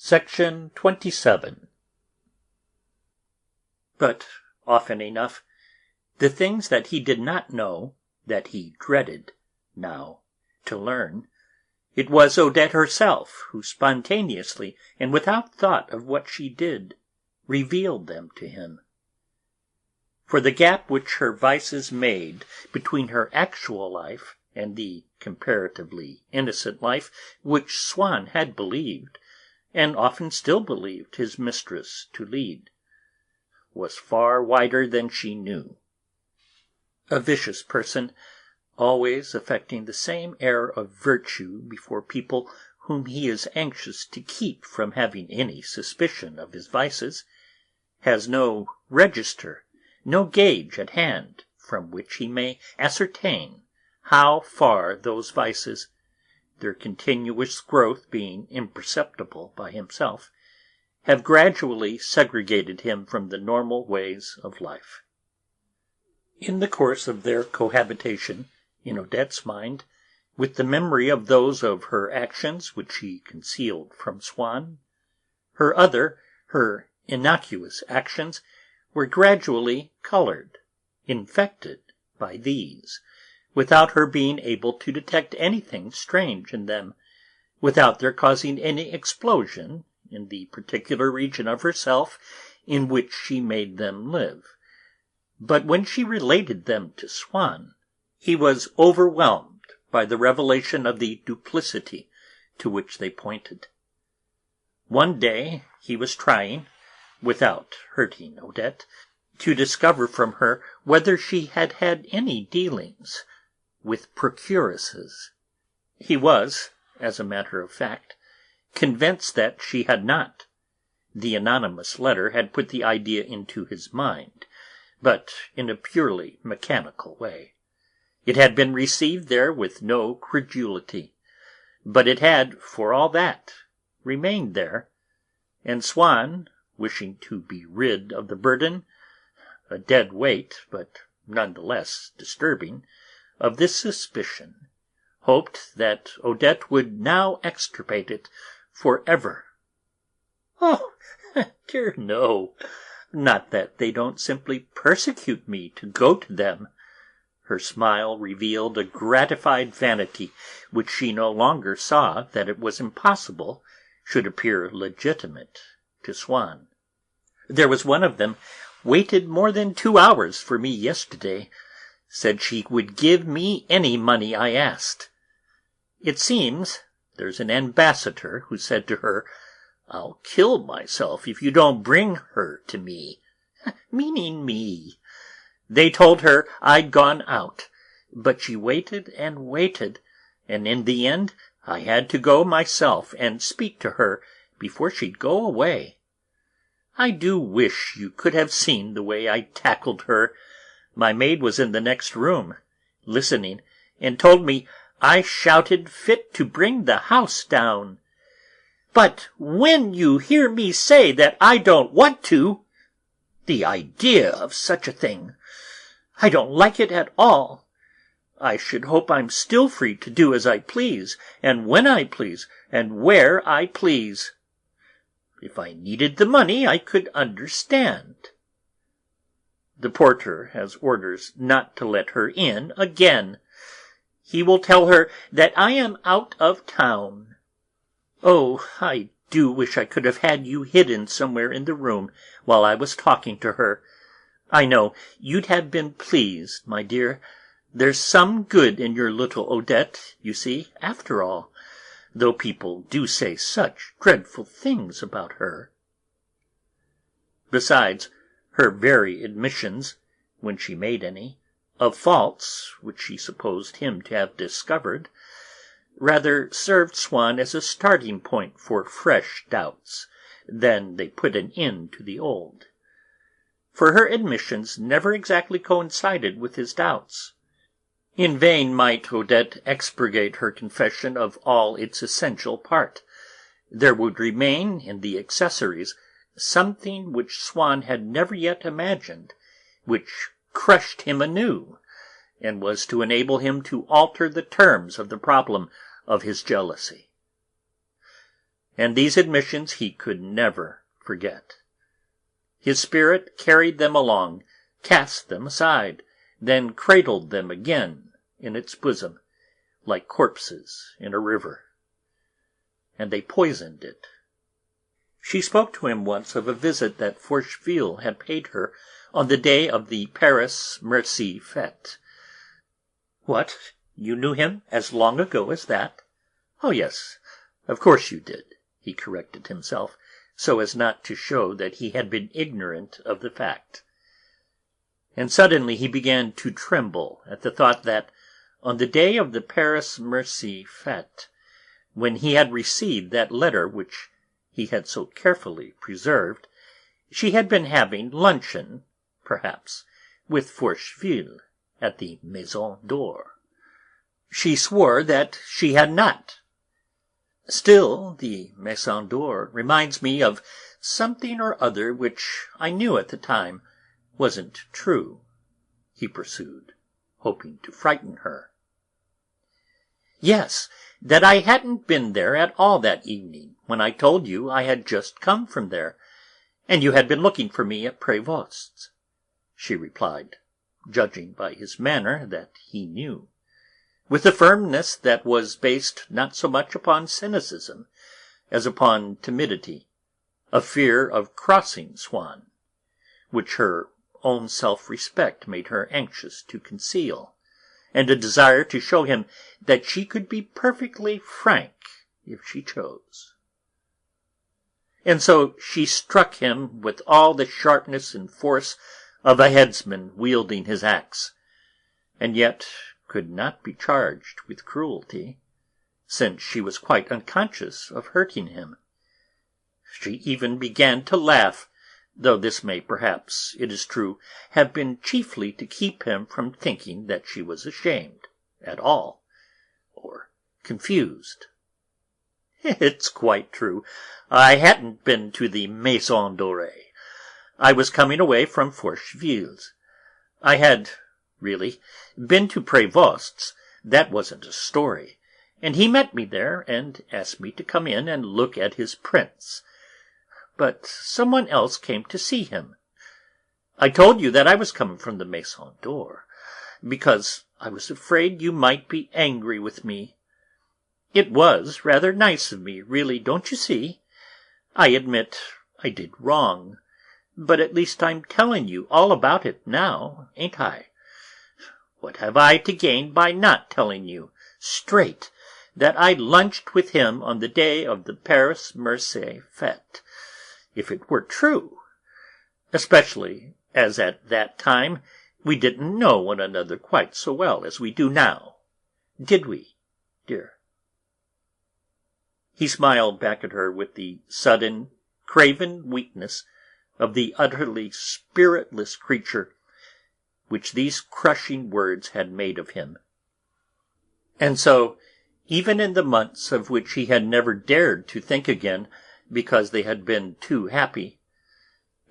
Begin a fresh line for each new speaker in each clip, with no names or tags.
Section 27. But often enough, the things that he did not know, that he dreaded now to learn, it was Odette herself who spontaneously, and without thought of what she did, revealed them to him. For the gap which her vices made between her actual life and the comparatively innocent life which Swann had believed, and often still believed, his mistress to lead, was far wider than she knew. A vicious person, always affecting the same air of virtue before people whom he is anxious to keep from having any suspicion of his vices, has no register, no gauge at hand from which he may ascertain how far those vices, their continuous growth being imperceptible by himself, have gradually segregated him from the normal ways of life. In the course of their cohabitation, in Odette's mind, with the memory of those of her actions which she concealed from Swann, her innocuous actions, were gradually colored, infected by these, without her being able to detect anything strange in them, without their causing any explosion in the particular region of herself in which she made them live. But when she related them to Swann, he was overwhelmed by the revelation of the duplicity to which they pointed. One day he was trying, without hurting Odette, to discover from her whether she had had any dealings with procuresses. He was, as a matter of fact, convinced that she had not. The anonymous letter had put the idea into his mind, but in a purely mechanical way. It had been received there with no credulity, but it had, for all that, remained there, and Swann, wishing to be rid of the burden, a dead weight, but none the less disturbing, of this suspicion, hoped that Odette would now extirpate it for ever. "Oh, dear no, not that they don't simply persecute me to go to them." Her smile revealed a gratified vanity which she no longer saw that it was impossible should appear legitimate to Swann. "There was one of them waited more than 2 hours for me yesterday, said she would give me any money I asked. It seems there's an ambassador who said to her, 'I'll kill myself if you don't bring her to me,' meaning me. They told her I'd gone out, but she waited and waited, and in the end I had to go myself and speak to her before she'd go away. I do wish you could have seen the way I tackled her. My maid was in the next room, listening, and told me I shouted fit to bring the house down. But when you hear me say that I don't want to, the idea of such a thing! I don't like it at all. I should hope I'm still free to do as I please, and when I please, and where I please. If I needed the money, I could understand. The porter has orders not to let her in again. He will tell her that I am out of town. Oh, I do wish I could have had you hidden somewhere in the room while I was talking to her. I know you'd have been pleased, my dear. There's some good in your little Odette, you see, after all, though people do say such dreadful things about her." Besides, her very admissions, when she made any, of faults which she supposed him to have discovered, rather served Swann as a starting point for fresh doubts than they put an end to the old. For her admissions never exactly coincided with his doubts. In vain might Odette expurgate her confession of all its essential part. There would remain in the accessories something which Swann had never yet imagined, which crushed him anew, and was to enable him to alter the terms of the problem of his jealousy. and these admissions he could never forget. His spirit carried them along, cast them aside, then cradled them again in its bosom, like corpses in a river. And they poisoned it. She spoke to him once of a visit that Forcheville had paid her on the day of the Paris Merci fête. "What, you knew him as long ago as that?" "Oh, yes, of course you did," he corrected himself, so as not to show that he had been ignorant of the fact. And suddenly he began to tremble at the thought that, on the day of the Paris Merci fête, when he had received that letter which he had so carefully preserved, she had been having luncheon, perhaps, with Forcheville at the Maison d'Or. She swore that she had not. "Still, the Maison d'Or reminds me of something or other which I knew at the time wasn't true," he pursued, hoping to frighten her. "Yes, that I hadn't been there at all that evening, when I told you I had just come from there, and you had been looking for me at Prévost's," she replied, judging by his manner that he knew, with a firmness that was based not so much upon cynicism as upon timidity, a fear of crossing Swann, which her own self-respect made her anxious to conceal, and a desire to show him that she could be perfectly frank if she chose. And so she struck him with all the sharpness and force of a headsman wielding his axe, and yet could not be charged with cruelty, since she was quite unconscious of hurting him. She even began to laugh, though this may perhaps, it is true, have been chiefly to keep him from thinking that she was ashamed at all, or confused. "It's quite true. I hadn't been to the Maison Dorée. I was coming away from Forcheville's. I had, really, been to Prévost's. That wasn't a story. And he met me there and asked me to come in and look at his prints. But someone else came to see him. I told you that I was coming from the Maison d'Or, because I was afraid you might be angry with me. It was rather nice of me, really, don't you see? I admit I did wrong, but at least I'm telling you all about it now, ain't I? What have I to gain by not telling you, straight, that I lunched with him on the day of the Paris Merci fête, if it were true, especially as at that time we didn't know one another quite so well as we do now, did we, dear?" He smiled back at her with the sudden, craven weakness of the utterly spiritless creature which these crushing words had made of him. And so, even in the months of which he had never dared to think again, because they had been too happy,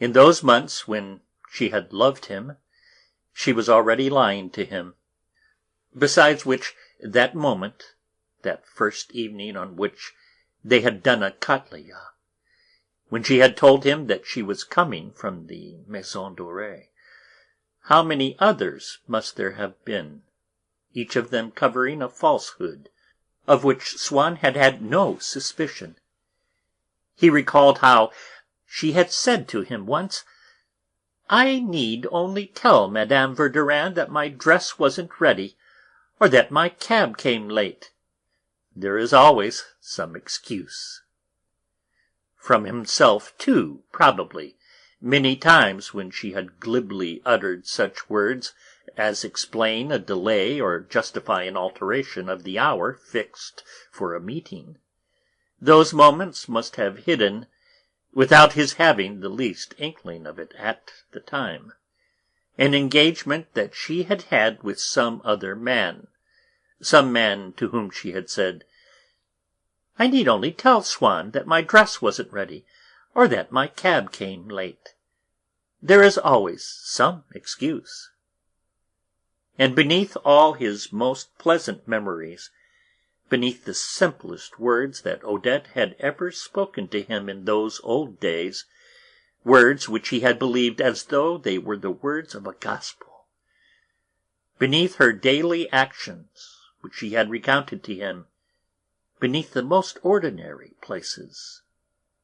in those months when she had loved him, she was already lying to him. Besides which, that moment, that first evening on which they had done a catleya, when she had told him that she was coming from the Maison Dorée, how many others must there have been, each of them covering a falsehood, of which Swann had had no suspicion. He recalled how she had said to him once, "I need only tell Madame Verdurin that my dress wasn't ready, or that my cab came late. There is always some excuse." From himself, too, probably, many times when she had glibly uttered such words as explain a delay or justify an alteration of the hour fixed for a meeting. Those moments must have hidden, without his having the least inkling of it at the time, an engagement that she had had with some other man, some man to whom she had said, "I need only tell Swann that my dress wasn't ready, or that my cab came late. There is always some excuse." And beneath all his most pleasant memories, beneath the simplest words that Odette had ever spoken to him in those old days, words which he had believed as though they were the words of a gospel, beneath her daily actions which she had recounted to him, beneath the most ordinary places,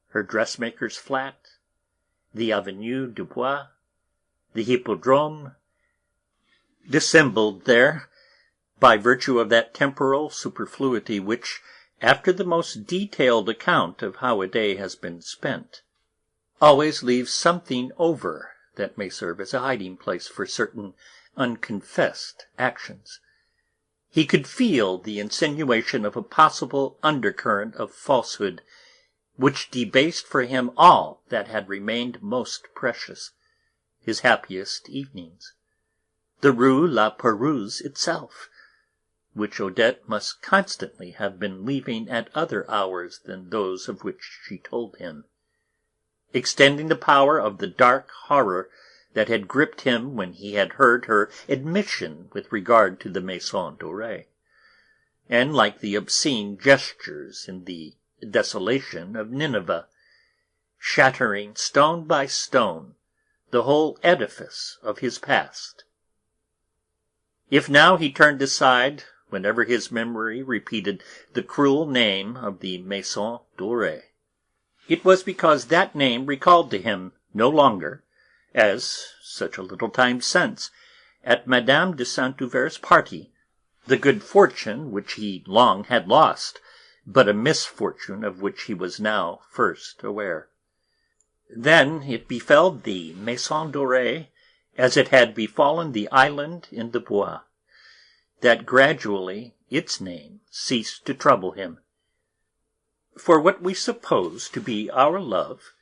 her dressmaker's flat, the Avenue du Bois, the Hippodrome, dissembled there by virtue of that temporal superfluity which, after the most detailed account of how a day has been spent, always leaves something over that may serve as a hiding-place for certain unconfessed actions. He could feel the insinuation of a possible undercurrent of falsehood, which debased for him all that had remained most precious, his happiest evenings, the Rue La Pérouse itself, which Odette must constantly have been leaving at other hours than those of which she told him, extending the power of the dark horror that had gripped him when he had heard her admission with regard to the Maison Dorée, and like the obscene gestures in the desolation of Nineveh, shattering stone by stone the whole edifice of his past. If now he turned aside whenever his memory repeated the cruel name of the Maison Dorée, it was because that name recalled to him no longer, as such a little time since, at Madame de Saint-Euverte's party, the good fortune which he long had lost, but a misfortune of which he was now first aware. Then it befell the Maison Dorée, as it had befallen the island in the Bois, that gradually its name ceased to trouble him. For what we suppose to be our love,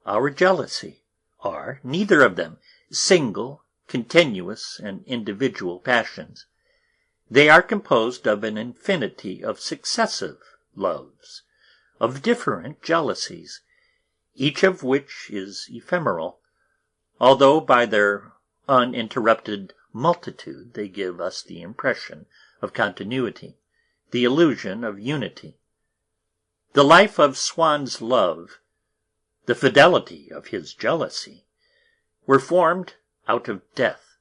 our jealousy, are neither of them single, continuous, and individual passions. They are composed of an infinity of successive loves, of different jealousies, each of which is ephemeral, although by their uninterrupted multitude they give us the impression of continuity, the illusion of unity. The life of Swann's love, the fidelity of his jealousy, were formed out of death,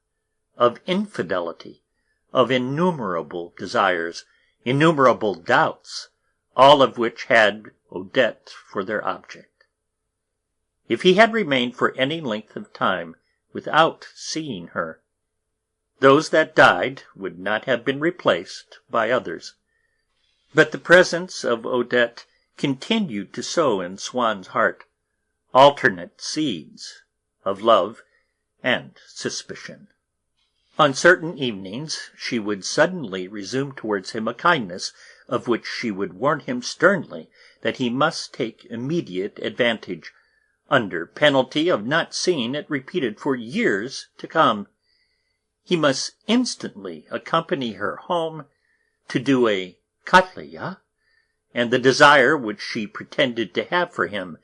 of infidelity, of innumerable desires, innumerable doubts, all of which had Odette for their object. If he had remained for any length of time without seeing her, those that died would not have been replaced by others. But the presence of Odette continued to sow in Swann's heart alternate seeds of love and suspicion. On certain evenings she would suddenly resume towards him a kindness of which she would warn him sternly that he must take immediate advantage, under penalty of not seeing it repeated for years to come. He must instantly accompany her home to do a catleya, and the desire which she pretended to have for him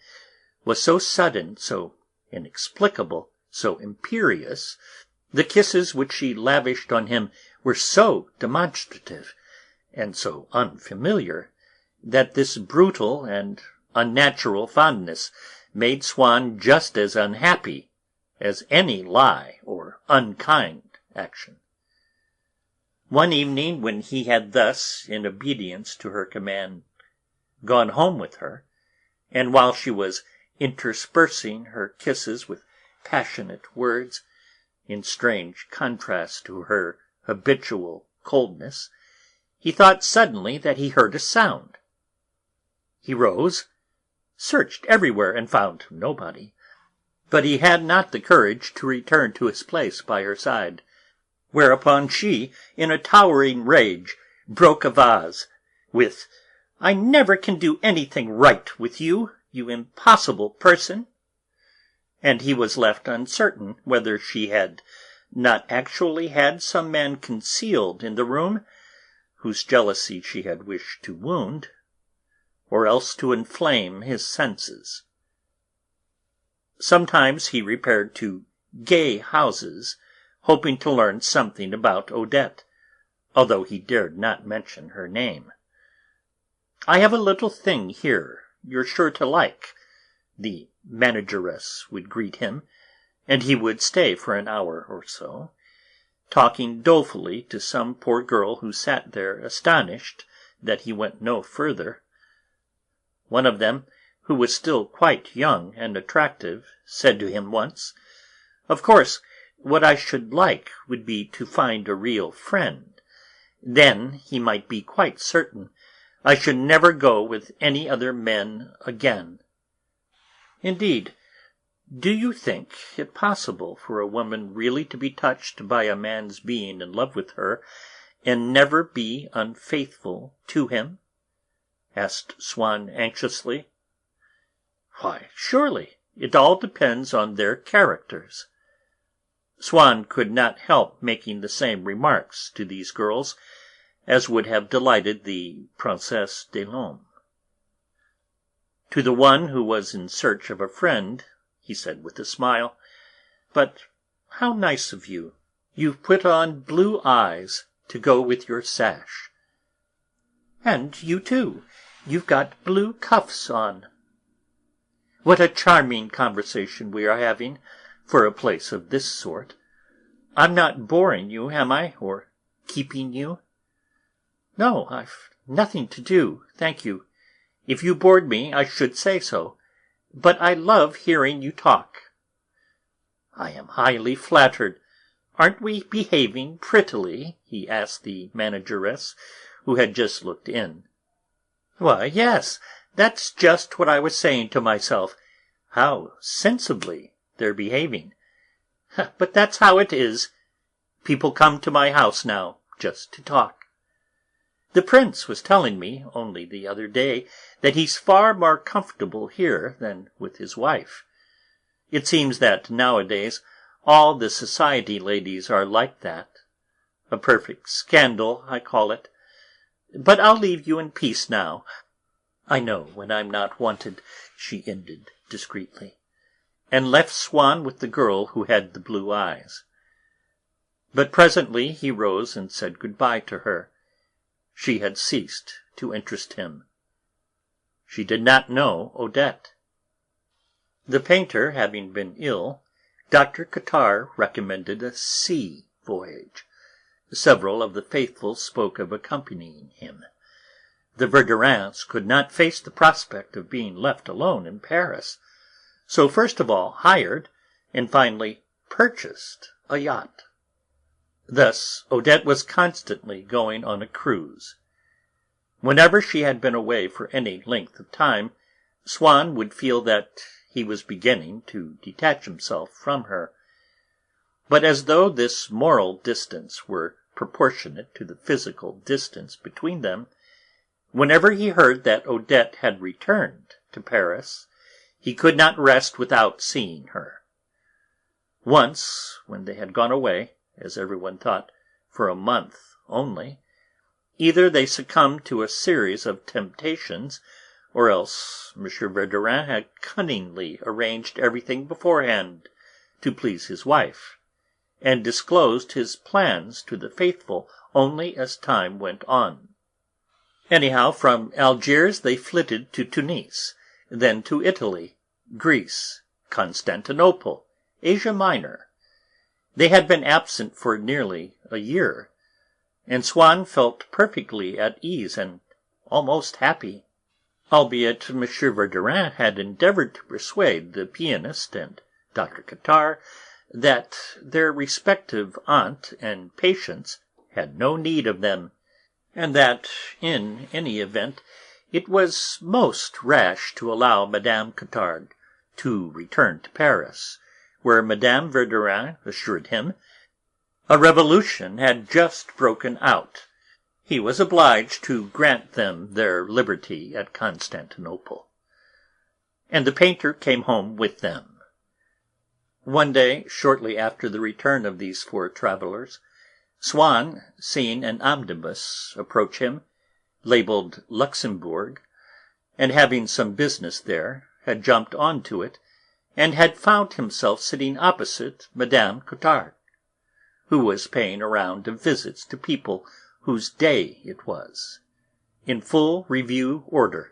was so sudden, so inexplicable, so imperious, the kisses which she lavished on him were so demonstrative and so unfamiliar, that this brutal and unnatural fondness made Swann just as unhappy as any lie or unkind action. One evening, when he had thus, in obedience to her command, gone home with her, and while she was interspersing her kisses with passionate words, in strange contrast to her habitual coldness, he thought suddenly that he heard a sound. He rose, searched everywhere, and found nobody, but he had not the courage to return to his place by her side, whereupon she, in a towering rage, broke a vase, with, "I never can do anything right with you, you impossible person," and he was left uncertain whether she had not actually had some man concealed in the room, whose jealousy she had wished to wound, or else to inflame his senses. Sometimes he repaired to gay houses, hoping to learn something about Odette, although he dared not mention her name. I have a little thing here you're sure to like," the manageress would greet him, and he would stay for an hour or so, talking dolefully to some poor girl who sat there astonished that he went no further. One of them, who was still quite young and attractive, said to him once, "Of course, what I should like would be to find a real friend. Then he might be quite certain I should never go with any other men again." Indeed, do you think it possible for a woman really to be touched by a man's being in love with her, and never be unfaithful to him? Asked Swann anxiously. Why, surely, it all depends on their characters. Swann could not help making the same remarks to these girls as would have delighted the Princesse des Laumes. To the one who was in search of a friend, he said with a smile, "But how nice of you! You've put on blue eyes to go with your sash. And you too, you've got blue cuffs on. What a charming conversation we are having for a place of this sort. I'm not boring you, am I, or keeping you?" "No, I've nothing to do, thank you. If you bored me, I should say so, but I love hearing you talk." "I am highly flattered. Aren't we behaving prettily?" he asked the manageress, who had just looked in. "Why, yes, that's just what I was saying to myself. How sensibly they're behaving. But that's how it is. People come to my house now just to talk. The prince was telling me only the other day that he's far more comfortable here than with his wife. It seems that nowadays all the society ladies are like that. A perfect scandal, I call it. But I'll leave you in peace now. I know when I'm not wanted," she ended discreetly, and left Swann with the girl who had the blue eyes. But presently he rose and said good-bye to her. She had ceased to interest him. She did not know Odette. The painter having been ill, Dr. Cottard recommended a sea voyage. Several of the faithful spoke of accompanying him. The Verdurins could not face the prospect of being left alone in Paris, so first of all hired, and finally purchased a yacht. Thus Odette was constantly going on a cruise. Whenever she had been away for any length of time, Swann would feel that he was beginning to detach himself from her. But as though this moral distance were proportionate to the physical distance between them, whenever he heard that Odette had returned to Paris, he could not rest without seeing her. Once, when they had gone away, as everyone thought, for a month only, either they succumbed to a series of temptations, or else M. Verdurin had cunningly arranged everything beforehand to please his wife, and disclosed his plans to the faithful only as time went on. Anyhow, from Algiers they flitted to Tunis, then to Italy, Greece, Constantinople, Asia Minor. They had been absent for nearly a year, and Swann felt perfectly at ease and almost happy, albeit M. Verdurin had endeavoured to persuade the pianist and Dr. Cottard that their respective aunt and patients had no need of them, and that, in any event, it was most rash to allow Madame Cottard to return to Paris, where Madame Verdurin assured him a revolution had just broken out. He was obliged to grant them their liberty at Constantinople. And the painter came home with them. One day, shortly after the return of these four travellers, Swann, seeing an omnibus approach him, labelled Luxembourg, and having some business there, had jumped on to it, and had found himself sitting opposite Madame Cottard, who was paying a round of visits to people whose day it was. in full review order,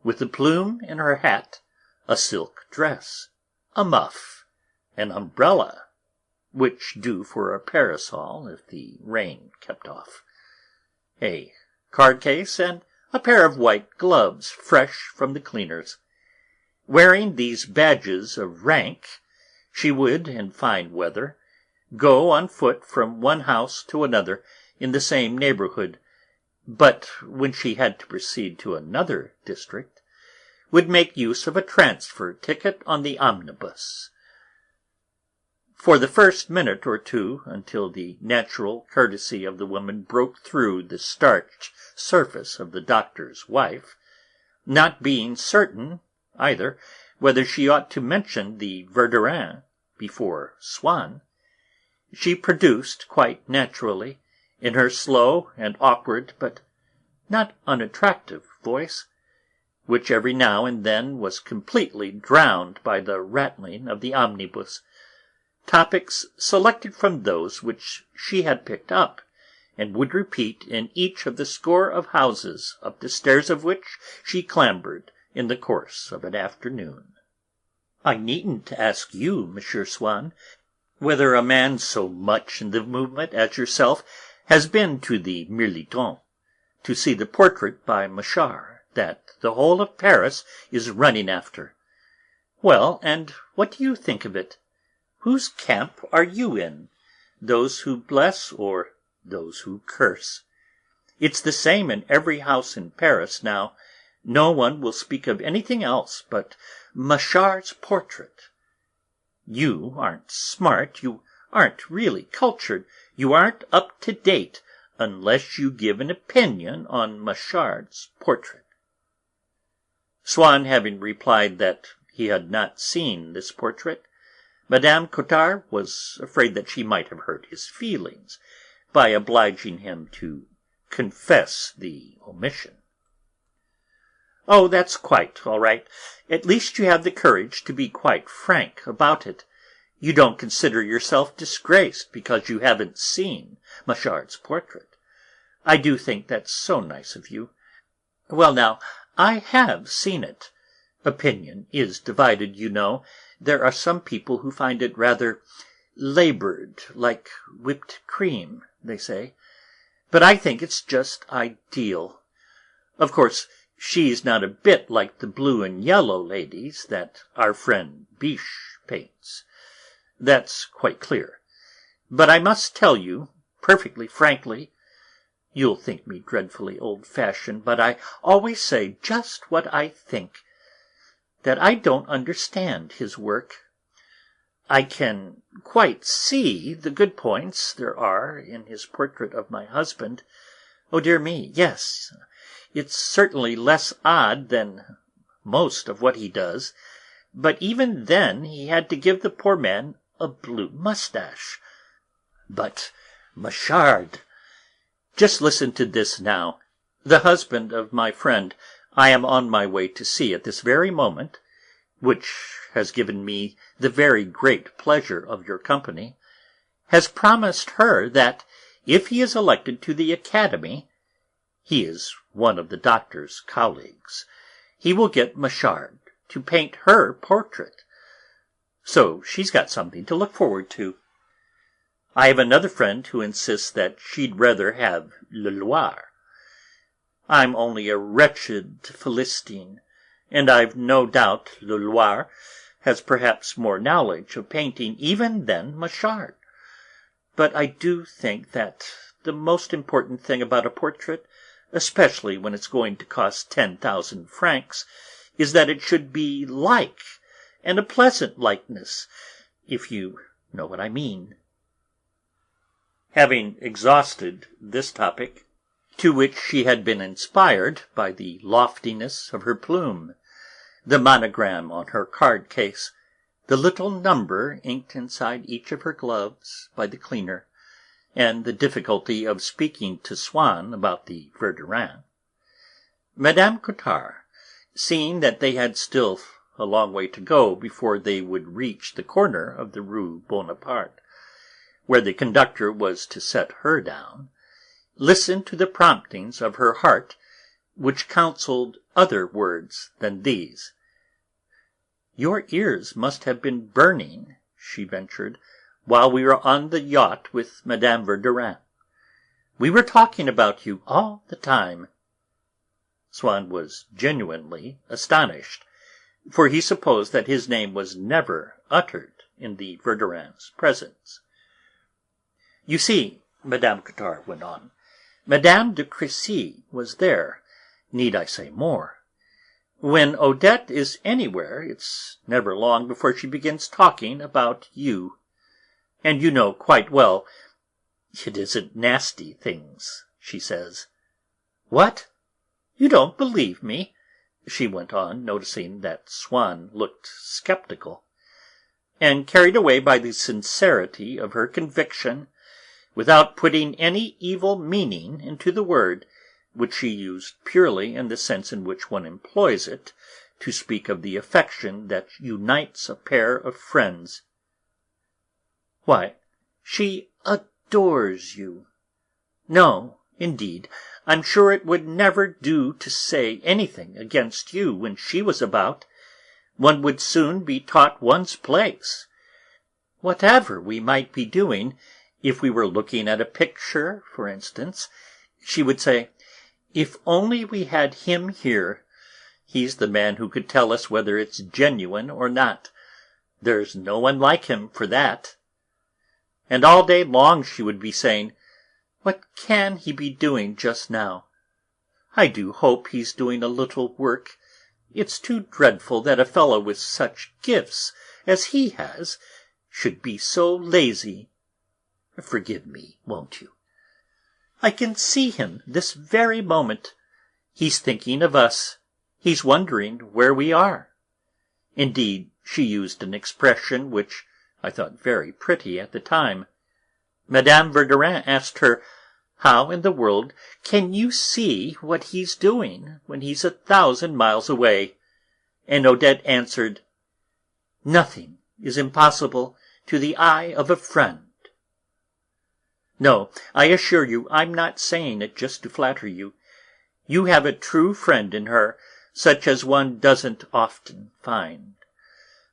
with a plume in her hat, a silk dress, a muff, an umbrella, which do for a parasol if the rain kept off, a card-case, and a pair of white gloves fresh from the cleaners. Wearing these badges of rank, she would, in fine weather, go on foot from one house to another in the same neighbourhood, but when she had to proceed to another district, would make use of a transfer ticket on the omnibus. For the first minute or two, until the natural courtesy of the woman broke through the starched surface of the doctor's wife, not being certain, either, whether she ought to mention the Verdurin before Swann, she produced quite naturally, in her slow and awkward but not unattractive voice, which every now and then was completely drowned by the rattling of the omnibus, topics selected from those which she had picked up, and would repeat in each of the score of houses up the stairs of which she clambered in the course of an afternoon. I needn't ask you, Monsieur Swann, whether a man so much in the movement as yourself has been to the Mirliton, to see the portrait by Machard that the whole of Paris is running after. Well, and what do you think of it? Whose camp are you in? Those who bless or those who curse? It's the same in every house in Paris now. No one will speak of anything else but Machard's portrait. You aren't smart, you aren't really cultured, you aren't up to date, unless you give an opinion on Machard's portrait. Swann having replied that he had not seen this portrait, Madame Cottard was afraid that she might have hurt his feelings by obliging him to confess the omission. "Oh, that's quite all right. At least you have the courage to be quite frank about it. You don't consider yourself disgraced because you haven't seen Machard's portrait. I do think that's so nice of you. Well, now, I have seen it. Opinion is divided, you know. There are some people who find it rather laboured, like whipped cream, they say. But I think it's just ideal. Of course, she's not a bit like the blue and yellow ladies that our friend Biche paints. That's quite clear. But I must tell you, perfectly frankly, you'll think me dreadfully old-fashioned, but I always say just what I think, that I don't understand his work. I can quite see the good points there are in his portrait of my husband. Oh, dear me, yes, it's certainly less odd than most of what he does, but even then he had to give the poor man a blue moustache. But Machard! Just listen to this now. The husband of my friend I am on my way to see at this very moment, which has given me the very great pleasure of your company, has promised her that if he is elected to the Academy, he is one of the doctor's colleagues, he will get Machard to paint her portrait. So she's got something to look forward to. I have another friend who insists that she'd rather have Le Loir. I'm only a wretched Philistine, and I've no doubt Le Loir has perhaps more knowledge of painting even than Machard. But I do think that the most important thing about a portrait, especially when it's going to cost 10,000 francs, is that it should be like, and a pleasant likeness, if you know what I mean." Having exhausted this topic, to which she had been inspired by the loftiness of her plume, the monogram on her card-case, the little number inked inside each of her gloves by the cleaner, and the difficulty of speaking to Swann about the Verdurin, Madame Cottard, seeing that they had still a long way to go before they would reach the corner of the Rue Bonaparte, where the conductor was to set her down, listened to the promptings of her heart which counselled other words than these. "Your ears must have been burning," she ventured, "while we were on the yacht with Madame Verdurin. We were talking about you all the time." Swann was genuinely astonished, for he supposed that his name was never uttered in the Verdurins' presence. "You see," Madame Cottard went on, "Madame de Crécy was there. Need I say more? When Odette is anywhere, it's never long before she begins talking about you. And you know quite well it isn't nasty things she says. What? You don't believe me?" she went on, noticing that Swann looked sceptical. And carried away by the sincerity of her conviction, without putting any evil meaning into the word, which she used purely in the sense in which one employs it to speak of the affection that unites a pair of friends. "Why, she adores you. No, indeed, I'm sure it would never do to say anything against you when she was about. One would soon be taught one's place. Whatever we might be doing, if we were looking at a picture, for instance, she would say, 'If only we had him here. He's the man who could tell us whether it's genuine or not. There's no one like him for that.' And all day long she would be saying, 'What can he be doing just now? I do hope he's doing a little work. It's too dreadful that a fellow with such gifts as he has should be so lazy. Forgive me, won't you? I can see him this very moment. He's thinking of us. He's wondering where we are.' Indeed, she used an expression which I thought very pretty at the time. Madame Verdurin asked her, 'How in the world can you see what he's doing when he's 1,000 miles away?' And Odette answered, 'Nothing is impossible to the eye of a friend.' No, I assure you, I'm not saying it just to flatter you. You have a true friend in her, such as one doesn't often find.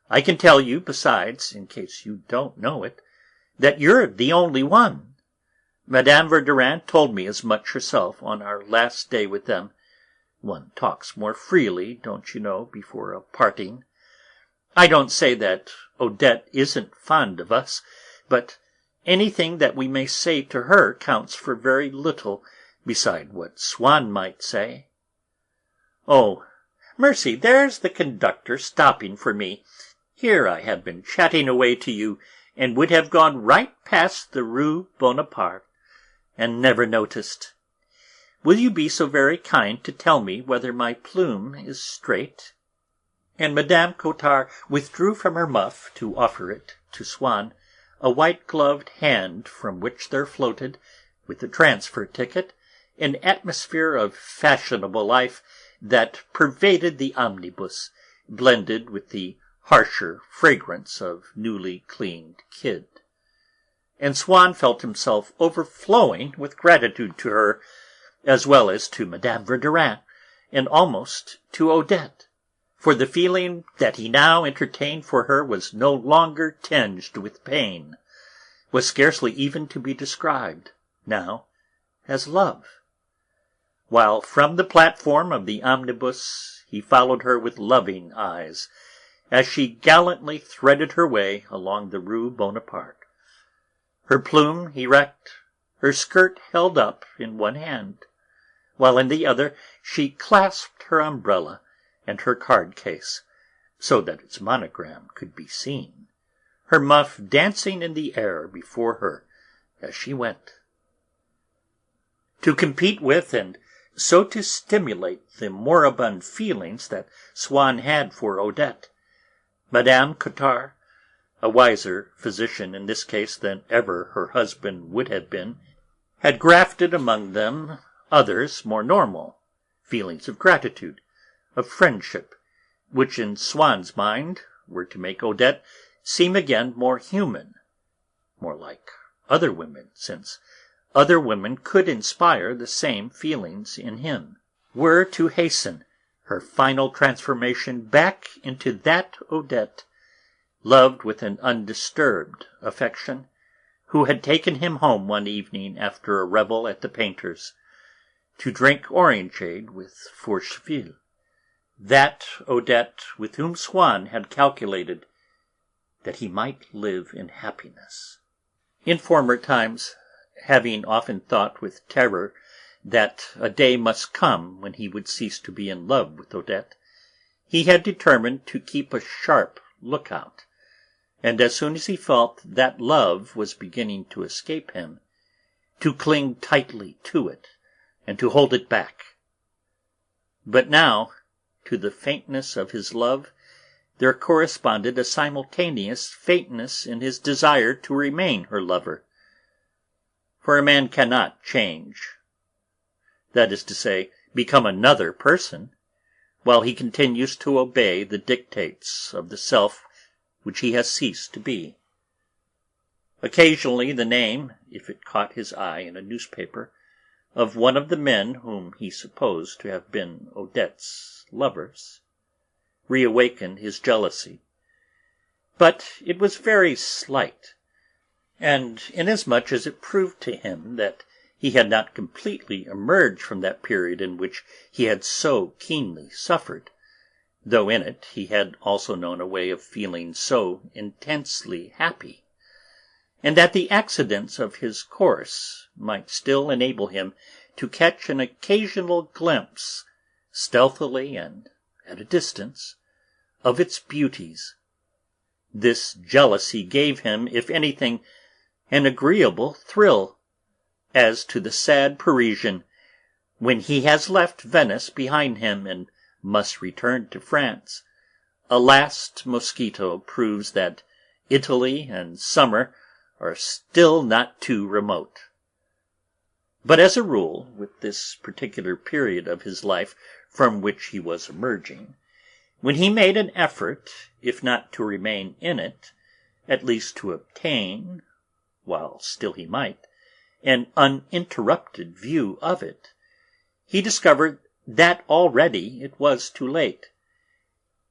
I can tell you, besides, in case you don't know it, that you're the only one. Madame Verdurin told me as much herself on our last day with them. One talks more freely, don't you know, before a parting. I don't say that Odette isn't fond of us, but anything that we may say to her counts for very little beside what Swann might say. Oh, mercy, there's the conductor stopping for me. Here I have been chatting away to you, and would have gone right past the Rue Bonaparte, and never noticed. Will you be so very kind to tell me whether my plume is straight?" And Madame Cottard withdrew from her muff to offer it to Swann, a white-gloved hand from which there floated, with the transfer ticket, an atmosphere of fashionable life that pervaded the omnibus, blended with the harsher fragrance of newly cleaned kid. And Swann felt himself overflowing with gratitude to her, as well as to Madame Verdurin, and almost to Odette, for the feeling that he now entertained for her was no longer tinged with pain, was scarcely even to be described, now, as love. While from the platform of the omnibus he followed her with loving eyes, as she gallantly threaded her way along the Rue Bonaparte, her plume erect, her skirt held up in one hand, while in the other she clasped her umbrella and her card-case, so that its monogram could be seen, her muff dancing in the air before her as she went. To compete with and so to stimulate the moribund feelings that Swann had for Odette, Madame Cottard, a wiser physician in this case than ever her husband would have been, had grafted among them others more normal, feelings of gratitude, of friendship, which in Swann's mind were to make Odette seem again more human, more like other women, since other women could inspire the same feelings in him. were to hasten her final transformation back into that Odette, loved with an undisturbed affection, who had taken him home one evening after a revel at the painter's, to drink orangeade with Forcheville, that Odette with whom Swann had calculated that he might live in happiness. In former times, having often thought with terror that a day must come when he would cease to be in love with Odette, he had determined to keep a sharp lookout, and as soon as he felt that love was beginning to escape him, to cling tightly to it and to hold it back. But now, to the faintness of his love, there corresponded a simultaneous faintness in his desire to remain her lover. For a man cannot change, that is to say, become another person, while he continues to obey the dictates of the self which he has ceased to be. Occasionally the name, if it caught his eye in a newspaper, of one of the men whom he supposed to have been Odette's lovers, reawakened his jealousy. But it was very slight, and inasmuch as it proved to him that he had not completely emerged from that period in which he had so keenly suffered, though in it he had also known a way of feeling so intensely happy, and that the accidents of his course might still enable him to catch an occasional glimpse, stealthily and at a distance, of its beauties. This jealousy gave him, if anything, an agreeable thrill, as to the sad Parisian, when he has left Venice behind him and must return to France, a last mosquito proves that Italy and summer are still not too remote. But as a rule, with this particular period of his life from which he was emerging, when he made an effort, if not to remain in it, at least to obtain, while still he might, an uninterrupted view of it, he discovered that already it was too late.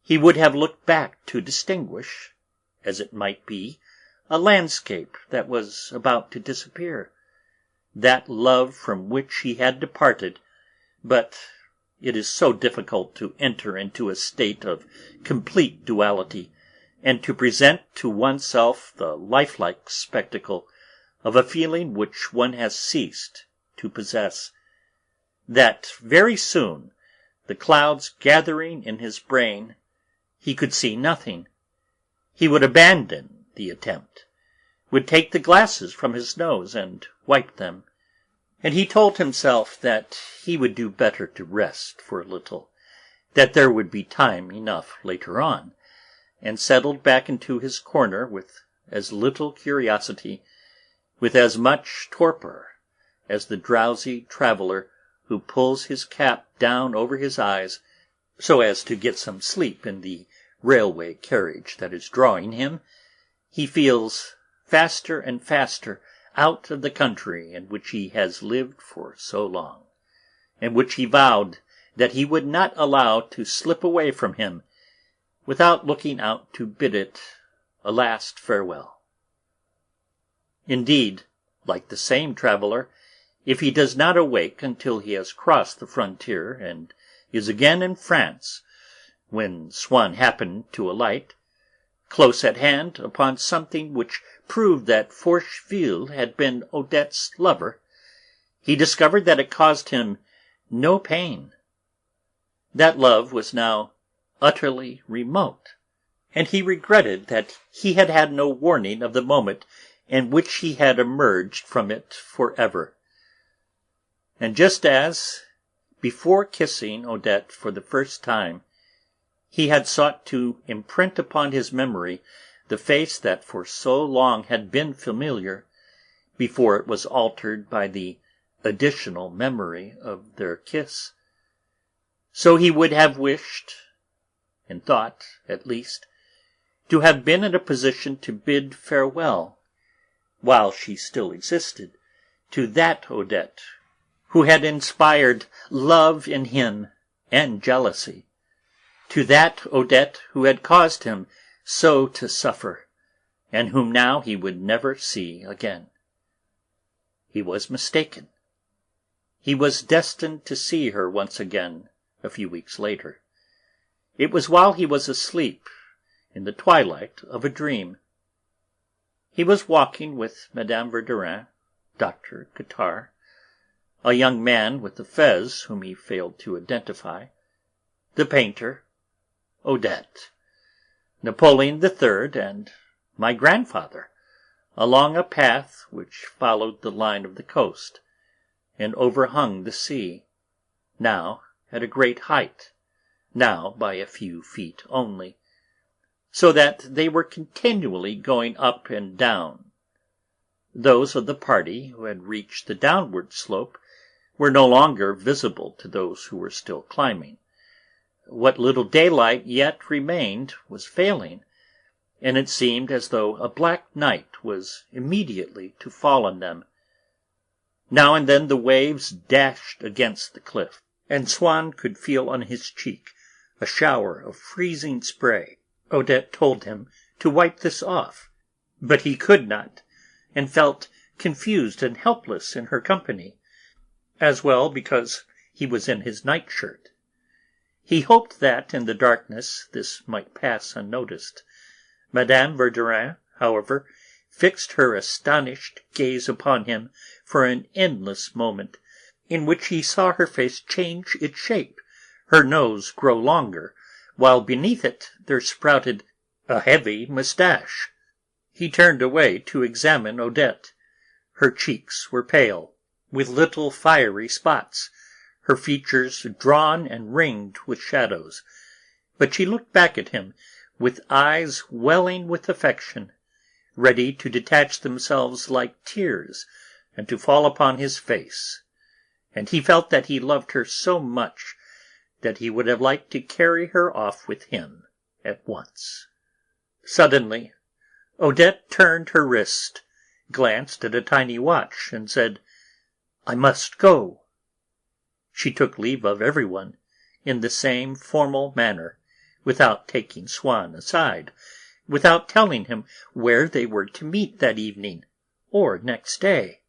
He would have looked back to distinguish, as it might be, a landscape that was about to disappear, that love from which he had departed, but it is so difficult to enter into a state of complete duality, and to present to oneself the lifelike spectacle of a feeling which one has ceased to possess, that very soon, the clouds gathering in his brain, he could see nothing. He would abandon the attempt, would take the glasses from his nose and wipe them, and he told himself that he would do better to rest for a little, that there would be time enough later on, and settled back into his corner with as little curiosity, with as much torpor, as the drowsy traveller who pulls his cap down over his eyes so as to get some sleep in the railway carriage that is drawing him. He feels faster and faster out of the country in which he has lived for so long, and which he vowed that he would not allow to slip away from him without looking out to bid it a last farewell. Indeed, like the same traveller, if he does not awake until he has crossed the frontier and is again in France, when Swann happened to alight, close at hand, upon something which proved that Forcheville had been Odette's lover, he discovered that it caused him no pain. That love was now utterly remote, and he regretted that he had had no warning of the moment in which he had emerged from it for ever. And just as, before kissing Odette for the first time, he had sought to imprint upon his memory the face that for so long had been familiar, before it was altered by the additional memory of their kiss, so he would have wished, and thought, at least, to have been in a position to bid farewell, while she still existed, to that Odette who had inspired love in him and jealousy, to that Odette who had caused him so to suffer, and whom now he would never see again. He was mistaken. He was destined to see her once again a few weeks later. It was while he was asleep, in the twilight of a dream. He was walking with Madame Verdurin, Dr. Cottard, a young man with a fez whom he failed to identify, the painter, Odette, Napoleon III, and my grandfather, along a path which followed the line of the coast, and overhung the sea, now at a great height, now by a few feet only, so that they were continually going up and down. Those of the party who had reached the downward slope were no longer visible to those who were still climbing. What little daylight yet remained was failing, and it seemed as though a black night was immediately to fall on them. Now and then the waves dashed against the cliff, and Swann could feel on his cheek a shower of freezing spray. Odette told him to wipe this off, but he could not, and felt confused and helpless in her company, as well because he was in his nightshirt. He hoped that in the darkness this might pass unnoticed. Madame Verdurin, however, fixed her astonished gaze upon him for an endless moment, in which he saw her face change its shape, her nose grow longer, while beneath it there sprouted a heavy moustache. He turned away to examine Odette. Her cheeks were pale, with little fiery spots, her features drawn and ringed with shadows, but she looked back at him with eyes welling with affection, ready to detach themselves like tears and to fall upon his face, and he felt that he loved her so much that he would have liked to carry her off with him at once. Suddenly, Odette turned her wrist, glanced at a tiny watch, and said, "I must go." She took leave of everyone in the same formal manner, without taking Swann aside, without telling him where they were to meet that evening or next day.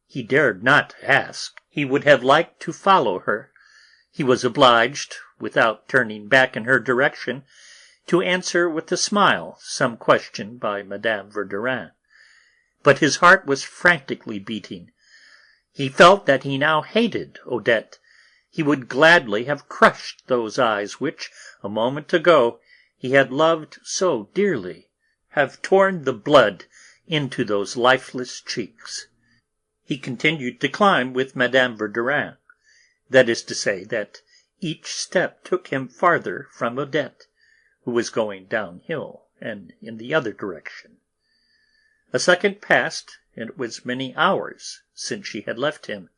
He dared not ask. He would have liked to follow her. He was obliged, without turning back in her direction, to answer with a smile some question by Madame Verdurin. But his heart was frantically beating. He felt that he now hated Odette. He would gladly have crushed those eyes which, a moment ago, he had loved so dearly, have torn the blood into those lifeless cheeks. He continued to climb with Madame Verdurin. That is to say, that each step took him farther from Odette, who was going downhill and in the other direction. A second passed, and it was many hours since she had left him.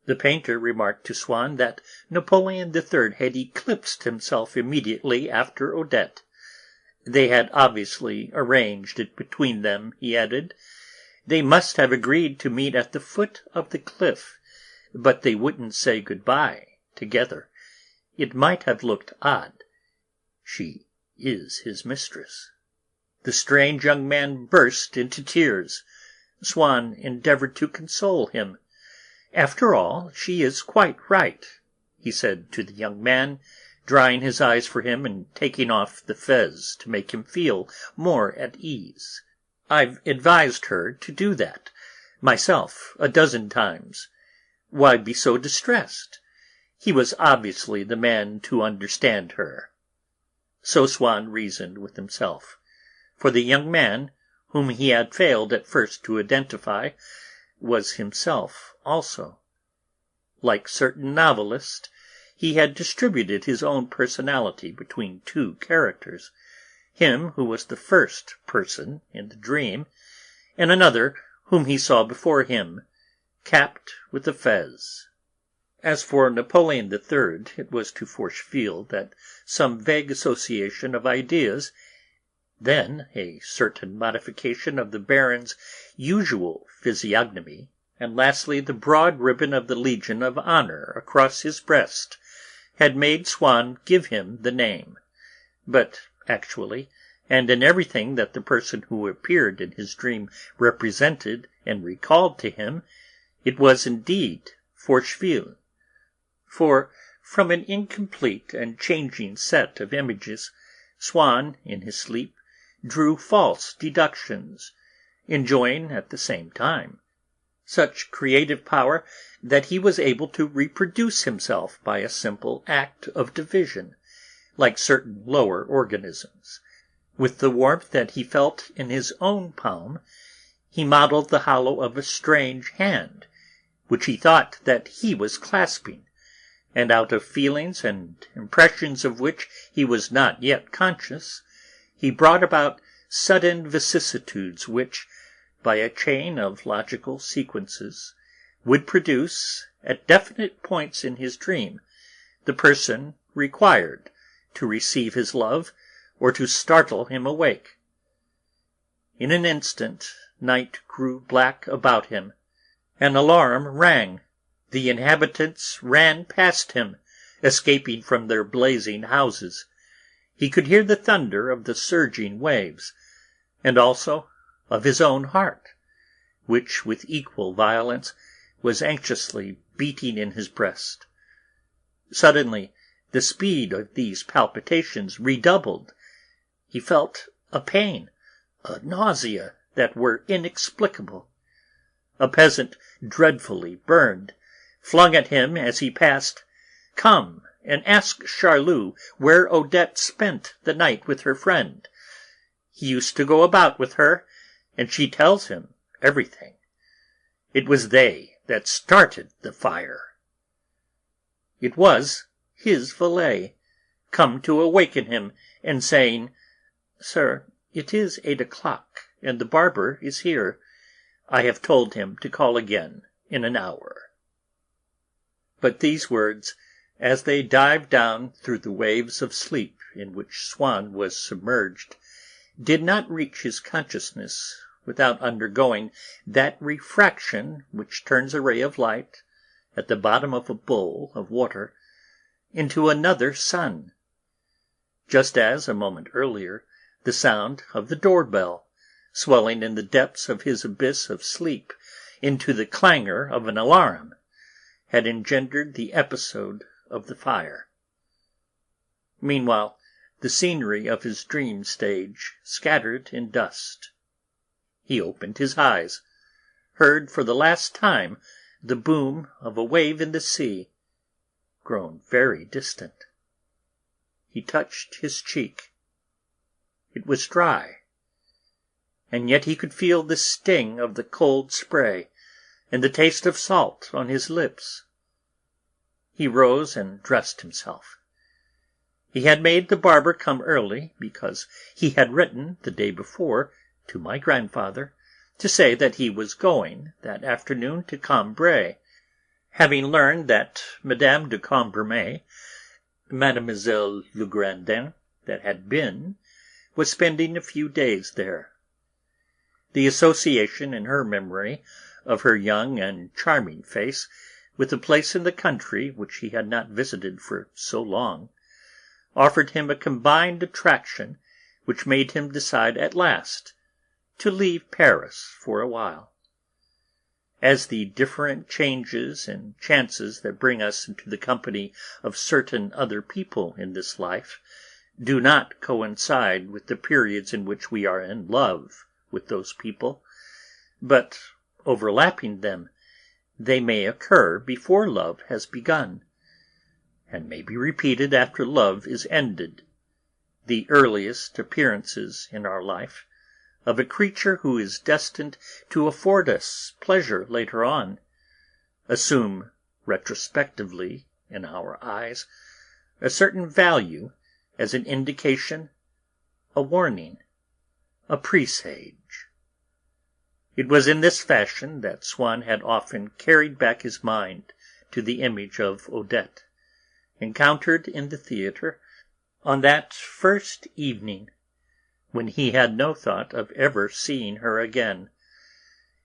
The painter remarked to Swann that Napoleon III had eclipsed himself immediately after Odette. They had obviously arranged it between them, he added. They must have agreed to meet at the foot of the cliff, but they wouldn't say good-bye together. It might have looked odd. She is his mistress. The strange young man burst into tears. Swann endeavoured to console him. "After all, she is quite right," he said to the young man, drying his eyes for him and taking off the fez to make him feel more at ease. "I've advised her to do that, myself, a dozen times. Why be so distressed? He was obviously the man to understand her." So Swann reasoned with himself, for the young man, whom he had failed at first to identify, was himself also. Like certain novelists, he had distributed his own personality between two characters, him who was the first person in the dream, and another whom he saw before him, capped with a fez. As for Napoleon III, it was to Forcheville that some vague association of ideas, then a certain modification of the Baron's usual physiognomy, and lastly the broad ribbon of the Legion of Honor across his breast had made Swann give him the name. But actually, and in everything that the person who appeared in his dream represented and recalled to him, it was indeed Forcheville. For, from an incomplete and changing set of images, Swann, in his sleep, drew false deductions, enjoying at the same time such creative power that he was able to reproduce himself by a simple act of division, like certain lower organisms. With the warmth that he felt in his own palm, he modelled the hollow of a strange hand, which he thought that he was clasping, and out of feelings and impressions of which he was not yet conscious, he brought about sudden vicissitudes which, by a chain of logical sequences, would produce, at definite points in his dream, the person required to receive his love or to startle him awake. In an instant night grew black about him. An alarm rang. The inhabitants ran past him, escaping from their blazing houses. He could hear the thunder of the surging waves, and also of his own heart, which with equal violence was anxiously beating in his breast. Suddenly the speed of these palpitations redoubled. He felt a pain, a nausea that were inexplicable. A peasant, dreadfully burned, flung at him as he passed, "Come and ask Charlus where Odette spent the night with her friend. He used to go about with her, and she tells him everything. It was they that started the fire." It was his valet, come to awaken him, and saying, "Sir, it is 8 o'clock, and the barber is here. I have told him to call again in an hour." But these words, as they dived down through the waves of sleep in which Swann was submerged, did not reach his consciousness without undergoing that refraction which turns a ray of light, at the bottom of a bowl of water, into another sun, just as, a moment earlier, the sound of the door-bell, swelling in the depths of his abyss of sleep into the clangor of an alarm, had engendered the episode of the fire. Meanwhile, the scenery of his dream stage scattered in dust. He opened his eyes, heard for the last time the boom of a wave in the sea, grown very distant. He touched his cheek. It was dry, and yet he could feel the sting of the cold spray and the taste of salt on his lips. He rose and dressed himself. He had made the barber come early because he had written the day before to my grandfather to say that he was going that afternoon to Cambrai, having learned that Madame de Cambremer, Mademoiselle Legrandin that had been, was spending a few days there. The association in her memory of her young and charming face with a place in the country which he had not visited for so long offered him a combined attraction which made him decide at last to leave Paris for a while. As the different changes and chances that bring us into the company of certain other people in this life do not coincide with the periods in which we are in love with those people, but, overlapping them, they may occur before love has begun, and may be repeated after love is ended. The earliest appearances in our life of a creature who is destined to afford us pleasure later on assume, retrospectively, in our eyes, a certain value as an indication, a warning, a presage. It was in this fashion that Swann had often carried back his mind to the image of Odette, encountered in the theatre on that first evening when he had no thought of ever seeing her again,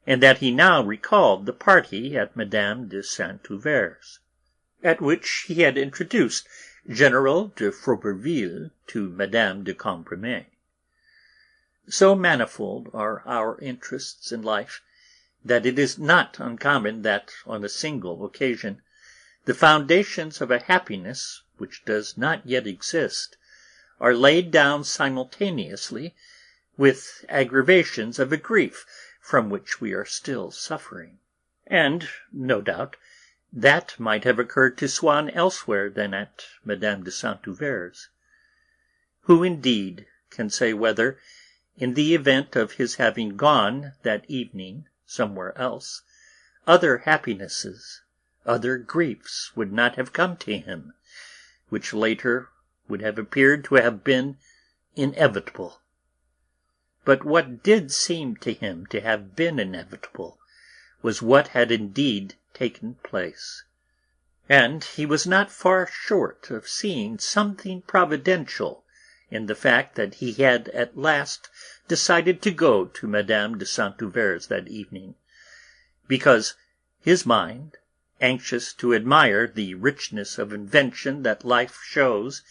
and that he now recalled the party at Madame de Saint-Euverte's, at which he had introduced General de Froberville to Madame de Cambremer. So manifold are our interests in life, that it is not uncommon that, on a single occasion, the foundations of a happiness which does not yet exist are laid down simultaneously with aggravations of a grief from which we are still suffering. And, no doubt, that might have occurred to Swann elsewhere than at Madame de Saint-Euverte's. Who indeed can say whether, in the event of his having gone that evening somewhere else, other happinesses, other griefs would not have come to him, which later would have appeared to have been inevitable. But what did seem to him to have been inevitable was what had indeed taken place, and he was not far short of seeing something providential in the fact that he had at last decided to go to Madame de Saint-Euverte's that evening, because his mind, anxious to admire the richness of invention that life shows,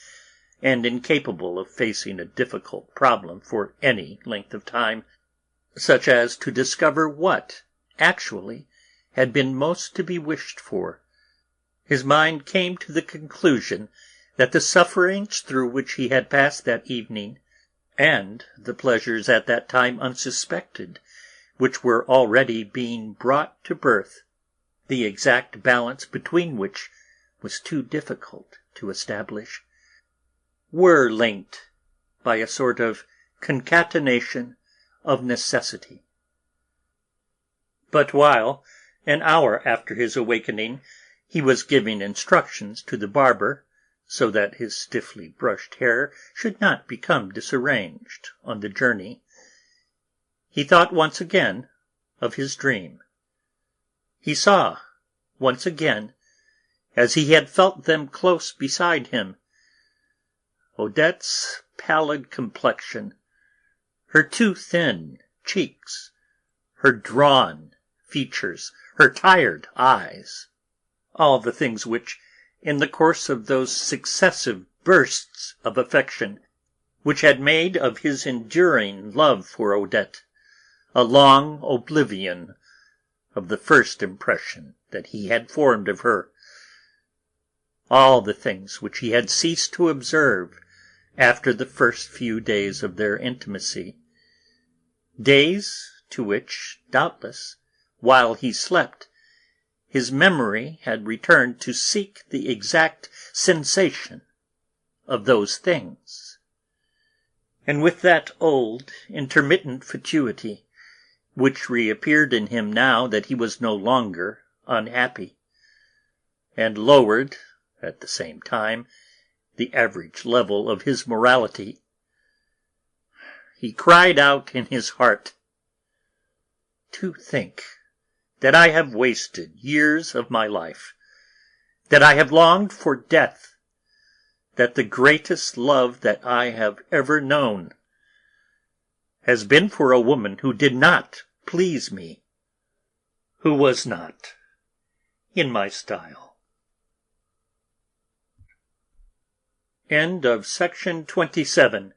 and incapable of facing a difficult problem for any length of time, such as to discover what, actually, had been most to be wished for, his mind came to the conclusion that the sufferings through which he had passed that evening, and the pleasures at that time unsuspected, which were already being brought to birth, the exact balance between which was too difficult to establish, were linked by a sort of concatenation of necessity. But while, an hour after his awakening, he was giving instructions to the barber, so that his stiffly brushed hair should not become disarranged on the journey, he thought once again of his dream. He saw, once again, as he had felt them close beside him, Odette's pallid complexion, her too thin cheeks, her drawn features, her tired eyes, all the things which, in the course of those successive bursts of affection, which had made of his enduring love for Odette a long oblivion of the first impression that he had formed of her, all the things which he had ceased to observe after the first few days of their intimacy, days to which, doubtless, while he slept, his memory had returned to seek the exact sensation of those things. And with that old, intermittent fatuity, which reappeared in him now that he was no longer unhappy, and lowered, at the same time, the average level of his morality, he cried out in his heart, "To think that I have wasted years of my life, that I have longed for death, that the greatest love that I have ever known has been for a woman who did not please me, who was not in my style." End of section 27.